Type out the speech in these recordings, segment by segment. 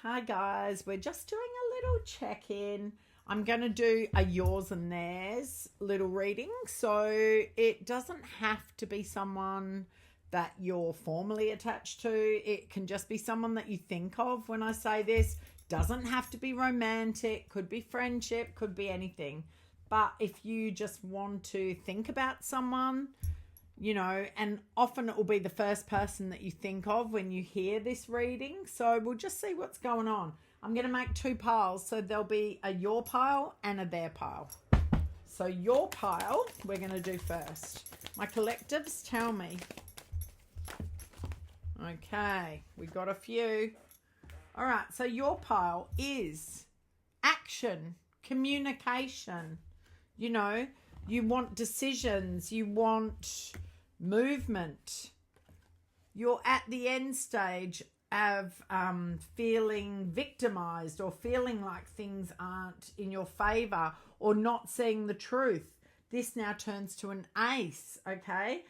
Hi guys, we're just doing a little check-in. I'm going to do a yours and theirs little reading, so it doesn't have to be someone that you're formally attached to. It can just be someone that you think of when I say this. Doesn't have to be romantic, could be friendship, could be anything. But if you just want to think about someone, and often it will be the first person that you think of when you hear this reading. So we'll just see what's going on. I'm going to make two piles. So there'll be a your pile and a their pile. So your pile, we're going to do first. My collectives, tell me. Okay, we got a few. All right, so your pile is action, communication. You want decisions, you want movement. You're at the end stage of feeling victimized or feeling like things aren't in your favor or not seeing the truth. This now turns to an ace, okay?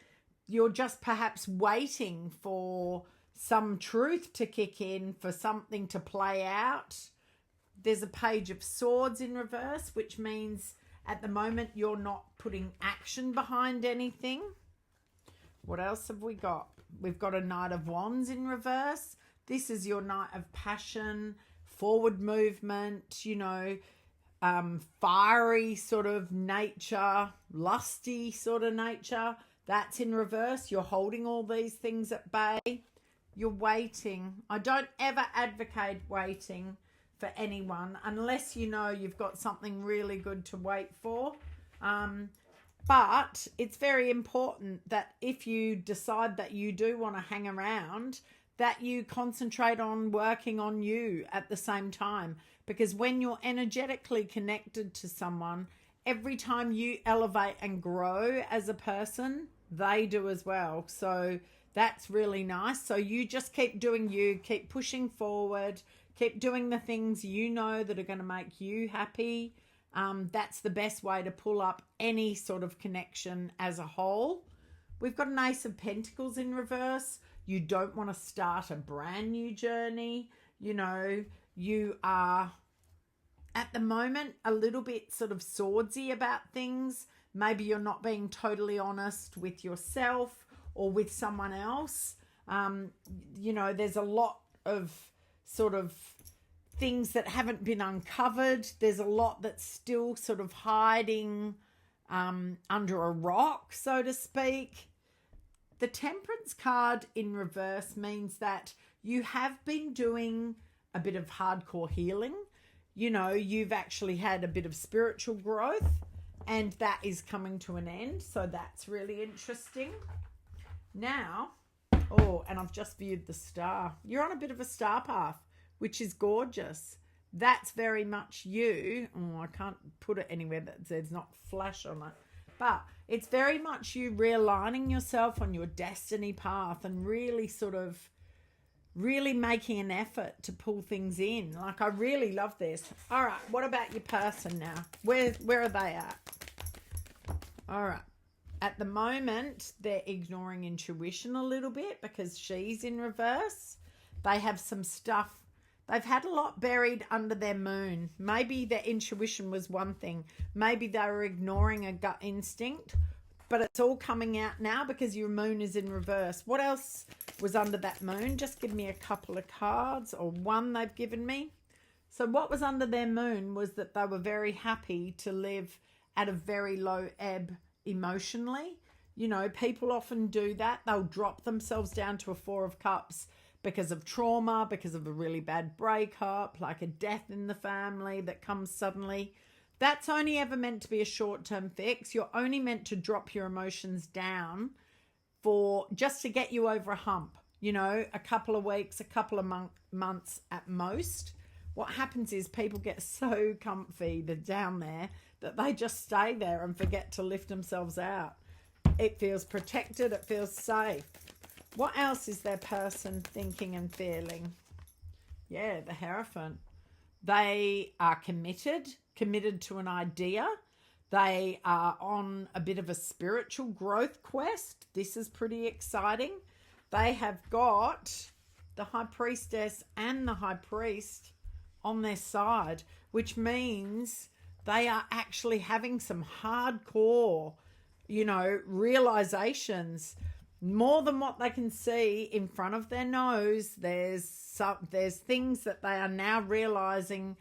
You're just perhaps waiting for some truth to kick in, for something to play out. There's a page of swords in reverse, which means at the moment you're not putting action behind anything. What else have we got? We've got a Knight of Wands in reverse. This is your night of passion, forward movement, fiery sort of nature, lusty sort of nature. That's in reverse. You're holding all these things at bay. You're waiting. I don't ever advocate waiting for anyone unless you've got something really good to wait for. But it's very important that if you decide that you do want to hang around, that you concentrate on working on you at the same time. Because when you're energetically connected to someone, every time you elevate and grow as a person, they do as well. So that's really nice. So you just keep doing you, keep pushing forward, keep doing the things that are going to make you happy. That's the best way to pull up any sort of connection as a whole. We've got an Ace of Pentacles in reverse. You don't want to start a brand new journey. You are at the moment a little bit sort of swordsy about things. Maybe you're not being totally honest with yourself or with someone else. There's a lot of sort of things that haven't been uncovered. There's a lot that's still sort of hiding under a rock, so to speak. The Temperance card in reverse means that you have been doing a bit of hardcore healing. You've actually had a bit of spiritual growth, and that is coming to an end. So that's really interesting. Now, and I've just viewed the star. You're on a bit of a star path, which is gorgeous. That's very much you. I can't put it anywhere that there's not flash on it. But it's very much you realigning yourself on your destiny path and really making an effort to pull things in. Like, I really love this. All right, what about your person now? Where are they at? All right. At the moment, they're ignoring intuition a little bit because she's in reverse. They have some stuff. They've had a lot buried under their moon. Maybe their intuition was one thing. Maybe they were ignoring a gut instinct, but it's all coming out now because your moon is in reverse. What else was under that moon? Just give me a couple of cards, or one they've given me. So what was under their moon was that they were very happy to live at a very low ebb emotionally. People often do that. They'll drop themselves down to a Four of Cups because of trauma, because of a really bad breakup, like a death in the family that comes suddenly. That's only ever meant to be a short-term fix. You're only meant to drop your emotions down for just to get you over a hump, a couple of weeks, a couple of months at most. What happens is people get so comfy, they're down there, that they just stay there and forget to lift themselves out. It feels protected. It feels safe. What else is their person thinking and feeling? Yeah, the Hierophant. They are committed to an idea. They are on a bit of a spiritual growth quest. This is pretty exciting. They have got the high priestess and the high priest on their side, which means they are actually having some hardcore, realizations, more than what they can see in front of their nose. There's things that they are now realizing